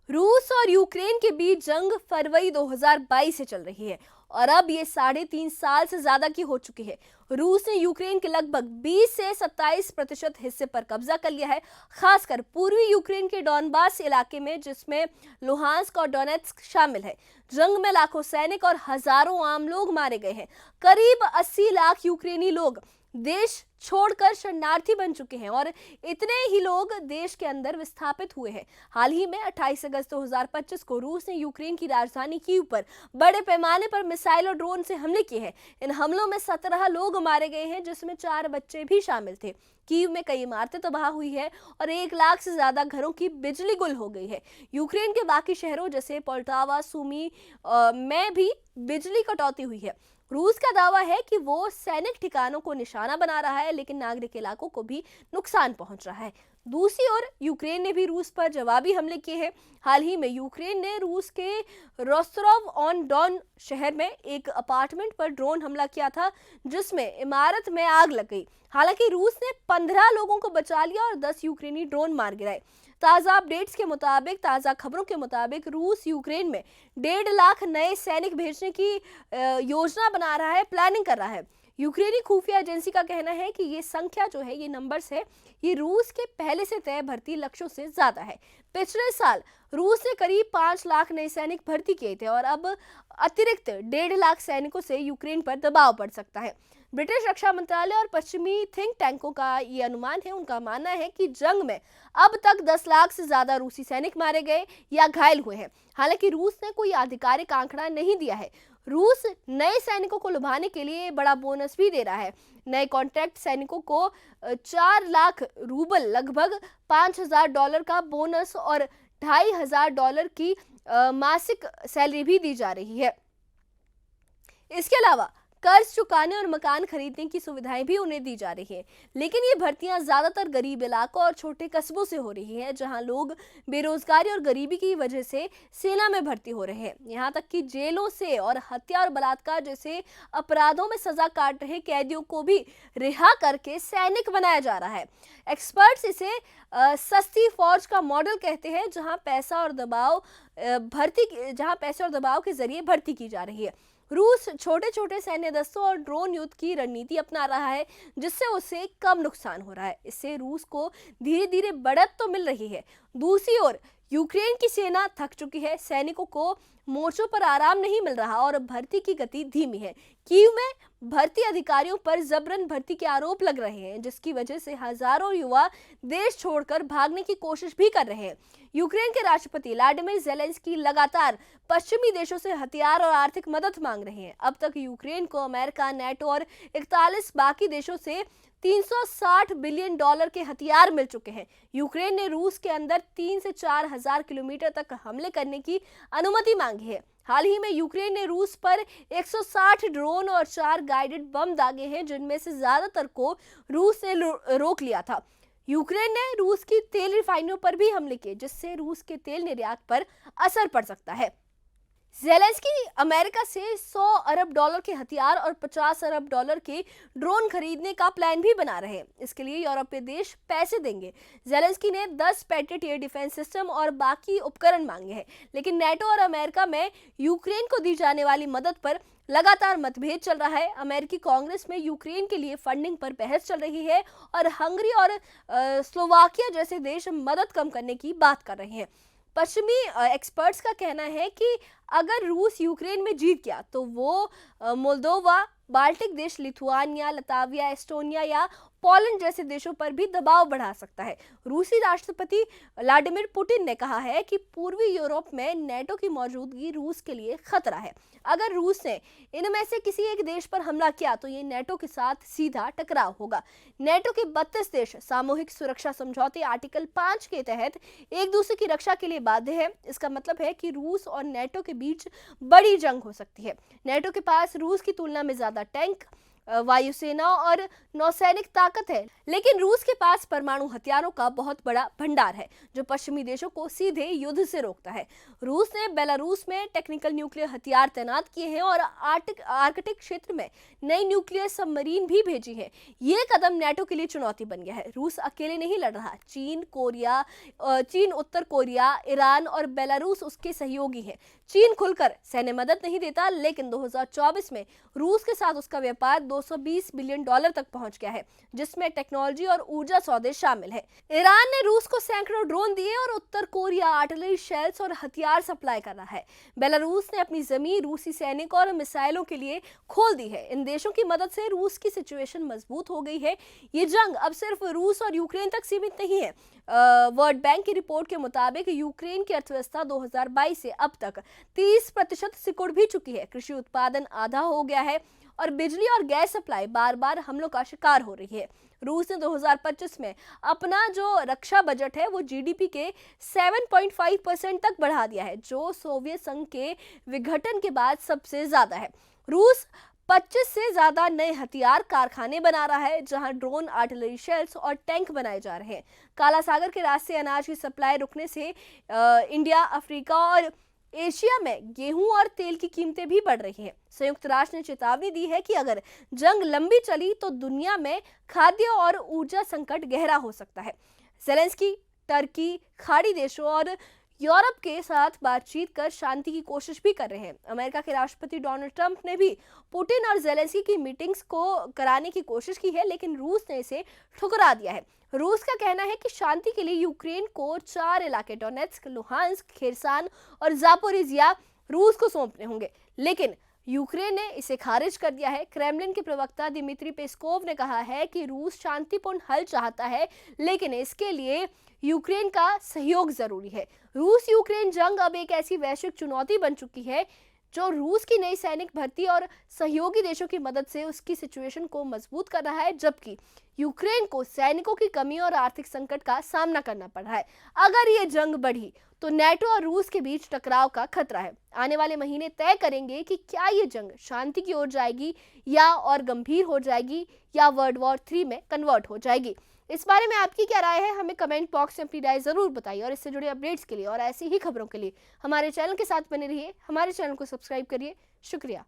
रूस और यूक्रेन के बीच जंग फरवरी 2022 से चल रही है और अब ये 3.5 साल से ज्यादा की हो चुकी है। रूस ने यूक्रेन के लगभग 20 से 27% हिस्से पर कब्जा कर लिया है, खासकर पूर्वी यूक्रेन के डॉनबास इलाके में, जिसमें लुहांस्क और डोनेट्स्क शामिल है। जंग में लाखों सैनिक और हजारों आम लोग मारे गए हैं। करीब 80 लाख यूक्रेनी लोग देश छोड़कर शरणार्थी बन चुके हैं और इतने ही लोग देश के अंदर विस्थापित हुए हैं। हाल ही में 28 अगस्त 2025 को रूस ने यूक्रेन की राजधानी कीव पर बड़े पैमाने पर मिसाइल और ड्रोन से हमले किए हैं। इन हमलों में 17 लोग मारे गए हैं, जिसमें 4 बच्चे भी शामिल थे। कीव में कई इमारतें तबाह हुई है और 1 लाख से ज्यादा घरों की बिजली गुल हो गई है। यूक्रेन के बाकी शहरों जैसे पोल्टावा, सुमी में भी बिजली कटौती हुई है। रूस का दावा है कि वो सैनिक ठिकानों को निशाना बना रहा है, लेकिन नागरिक इलाकों को भी नुकसान पहुंच रहा है। दूसरी ओर यूक्रेन ने भी रूस पर जवाबी हमले किए हैं। हाल ही में यूक्रेन ने रूस के रोस्टोव ऑन डॉन शहर में एक अपार्टमेंट पर ड्रोन हमला किया था, जिसमें इमारत में आग लग गई। हालांकि रूस ने 15 लोगों को बचा लिया और 10 यूक्रेनी ड्रोन मार गिराए। ताज़ा खबरों के मुताबिक रूस यूक्रेन में 1.5 लाख नए सैनिक भेजने की योजना बना रहा है, प्लानिंग कर रहा है। यूक्रेनी खुफिया एजेंसी का कहना है कि ये संख्या जो है, ये नंबर्स है, ये रूस के पहले से तय भर्ती लक्ष्यों से ज्यादा है। पिछले साल रूस ने करीब 5 लाख नए सैनिक भर्ती किए थे और अब अतिरिक्त 1.5 लाख सैनिकों से यूक्रेन पर दबाव बढ़ सकता है। ब्रिटिश रक्षा मंत्रालय और पश्चिमी थिंक टैंकों का ये अनुमान है। उनका मानना है कि जंग में अब तक 10 लाख से ज्यादा रूसी सैनिक मारे गए या घायल हुए हैं। हालांकि रूस ने कोई आधिकारिक आंकड़ा नहीं दिया है। रूस नए सैनिकों को लुभाने के लिए बड़ा बोनस भी दे रहा है। नए कॉन्ट्रैक्ट सैनिकों को 4 लाख रूबल, लगभग $5,000 का बोनस और $2,500 की मासिक सैलरी भी दी जा रही है। इसके अलावा कर्ज चुकाने और मकान खरीदने की सुविधाएं भी उन्हें दी जा रही है। लेकिन ये भर्तियां ज्यादातर गरीब इलाकों और छोटे कस्बों से हो रही है, जहां लोग बेरोजगारी और गरीबी की वजह से सेना में भर्ती हो रहे हैं। यहाँ तक कि जेलों से और हत्या और बलात्कार जैसे अपराधों में सजा काट रहे कैदियों को भी रिहा करके सैनिक बनाया जा रहा है। एक्सपर्ट्स इसे सस्ती फौज का मॉडल कहते हैं, जहां पैसा और दबाव के जरिए भर्ती की जा रही है। रूस छोटे छोटे सैन्य दस्तों और ड्रोन युद्ध की रणनीति अपना रहा है, जिससे उसे कम नुकसान हो रहा है। इससे रूस को धीरे धीरे बढ़त तो मिल रही है। दूसरी ओर यूक्रेन की सेना थक चुकी है। सैनिकों को मोर्चों पर आराम नहीं मिल रहा और भर्ती की गति धीमी है। कीव में भर्ती अधिकारियों पर जबरन भर्ती के आरोप लग रहे हैं, जिसकी वजह से हजारों युवा देश छोड़कर भागने की कोशिश भी कर रहे हैं। यूक्रेन के राष्ट्रपति व्लादिमीर ज़ेलेंस्की लगातार पश्चिमी देशों से हथियार और आर्थिक मदद मांग रहे हैं। अब तक यूक्रेन को अमेरिका, नेटो और 41 बाकी देशों से $360 बिलियन के हथियार मिल चुके हैं। यूक्रेन ने रूस के अंदर 3 से 4 हजार किलोमीटर तक हमले करने की अनुमति मांगी है। हाल ही में यूक्रेन ने रूस पर 160 ड्रोन और 4 गाइडेड बम दागे हैं, जिनमें से ज्यादातर को रूस ने रोक लिया था। यूक्रेन ने रूस की तेल रिफाइनरियों पर भी हमले किए, जिससे रूस के तेल निर्यात पर असर पड़ सकता है। ज़ेलेंस्की अमेरिका से $100 अरब के हथियार और $50 अरब के ड्रोन खरीदने का प्लान भी बना रहे हैं। इसके लिए यूरोपीय देश पैसे देंगे। ज़ेलेंस्की ने 10 पेट्रियट एयर डिफेंस सिस्टम और बाकी उपकरण मांगे हैं, लेकिन नेटो और अमेरिका में यूक्रेन को दी जाने वाली मदद पर लगातार मतभेद चल रहा है। अमेरिकी कांग्रेस में यूक्रेन के लिए फंडिंग पर बहस चल रही है और हंगरी और स्लोवाकिया जैसे देश मदद कम करने की बात कर रहे हैं। पश्चिमी एक्सपर्ट्स का कहना है कि अगर रूस यूक्रेन में जीत गया तो वो मोल्दोवा, बाल्टिक देश, लिथुआनिया, लताविया, एस्टोनिया या पोलैंड जैसे देशों पर भी दबाव बढ़ा सकता है। रूसी राष्ट्रपति व्लादिमीर पुतिन ने कहा है कि पूर्वी यूरोप में नेटो की मौजूदगी रूस के लिए खतरा है। अगर रूस ने इनमें से किसी एक देश पर हमला किया तो ये नेटो के साथ सीधा टकराव होगा। नेटो के 32 देश सामूहिक सुरक्षा समझौते आर्टिकल 5 के तहत एक दूसरे की रक्षा के लिए बाध्य है। इसका मतलब है कि रूस और नेटो के बीच बड़ी जंग हो सकती है। नेटो के पास रूस की तुलना में ज्यादा टैंक, वायुसेना और नौसैनिक ताकत है, लेकिन रूस के पास परमाणु हथियारों का बहुत बड़ा भंडार है जो पश्चिमी देशों को सीधे युद्ध से रोकता है। रूस ने बेलारूस में टेक्निकल न्यूक्लियर हथियार तैनात किए हैं और आर्कटिक क्षेत्र में नई न्यूक्लियर सबमरीन भी भेजी है। ये कदम नेटो के लिए चुनौती बन गया है। रूस अकेले नहीं लड़ रहा, चीन, उत्तर कोरिया, ईरान और बेलारूस उसके सहयोगी हैं। चीन खुलकर सैन्य मदद नहीं देता, लेकिन 2024 में रूस के साथ उसका व्यापार $220 बिलियन तक पहुंच गया है, जिसमें टेक्नोलॉजी और ऊर्जा सौदे शामिल है। ईरान ने रूस को सैकड़ों ड्रोन दिए और उत्तर कोरिया आर्टिलरी शेल्स और हथियार सप्लाई कर रहा है। बेलारूस ने अपनी जमीन रूसी सैनिक और मिसाइलों के लिए खोल दी है। इन देशों की मदद से रूस की सिचुएशन मजबूत हो गई है। ये जंग अब सिर्फ रूस और यूक्रेन तक सीमित नहीं है। वर्ल्ड बैंक की रिपोर्ट के मुताबिक यूक्रेन की अर्थव्यवस्था 2022 से अब तक 30% सिकुड़ भी चुकी है। कृषि उत्पादन आधा हो गया है और बिजली और गैस सप्लाई बार बार हमलों का शिकार हो रही है। रूस ने 2025 में अपना जो रक्षा बजट है वो जीडीपी के 7.5% तक बढ़ा दिया है, जो सोवियत संघ के विघटन के बाद सबसे ज्यादा है। रूस 25 से ज्यादा नए हथियार कारखाने बना रहा है, जहां ड्रोन, आर्टिलरी शेल्स और टैंक बनाए जा रहे हैं। काला सागर के रास्ते अनाज की सप्लाई रुकने से इंडिया, अफ्रीका और एशिया में गेहूं और तेल की कीमतें भी बढ़ रही हैं। संयुक्त राष्ट्र ने चेतावनी दी है कि अगर जंग लंबी चली तो दुनिया में खाद्य और ऊर्जा संकट गहरा हो सकता है। ज़ेलेंस्की टर्की, खाड़ी देशों और यूरोप के साथ बातचीत कर शांति की कोशिश भी कर रहे हैं। अमेरिका के राष्ट्रपति डोनाल्ड ट्रंप ने भी पुतिन और ज़ेलेंस्की की मीटिंग्स को कराने की कोशिश की है, लेकिन रूस ने इसे ठुकरा दिया है। रूस का कहना है कि शांति के लिए यूक्रेन को 4 इलाके डोनेट्स्क, लुहांस्क, खेरसान और जापोरिजिया रूस को सौंपने होंगे, लेकिन यूक्रेन ने इसे खारिज कर दिया है। क्रेमलिन के प्रवक्ता दिमित्री पेस्कोव ने कहा है कि रूस शांतिपूर्ण हल चाहता है, लेकिन इसके लिए यूक्रेन का सहयोग जरूरी है। रूस यूक्रेन जंग अब एक ऐसी वैश्विक चुनौती बन चुकी है जो रूस की नई सैनिक भर्ती और सहयोगी देशों की मदद से उसकी सिचुएशन को मजबूत कर रहा है, जबकि यूक्रेन को सैनिकों की कमी और आर्थिक संकट का सामना करना पड़ रहा है। अगर ये जंग बढ़ी तो नेटो और रूस के बीच टकराव का खतरा है। आने वाले महीने तय करेंगे कि क्या ये जंग शांति की ओर जाएगी या और गंभीर हो जाएगी या वर्ल्ड वॉर 3 में कन्वर्ट हो जाएगी। इस बारे में आपकी क्या राय है, हमें कमेंट बॉक्स में अपनी राय जरूर बताइए। और इससे जुड़े अपडेट्स के लिए और ऐसी ही खबरों के लिए हमारे चैनल के साथ बने रहिए। हमारे चैनल को सब्सक्राइब करिए। शुक्रिया।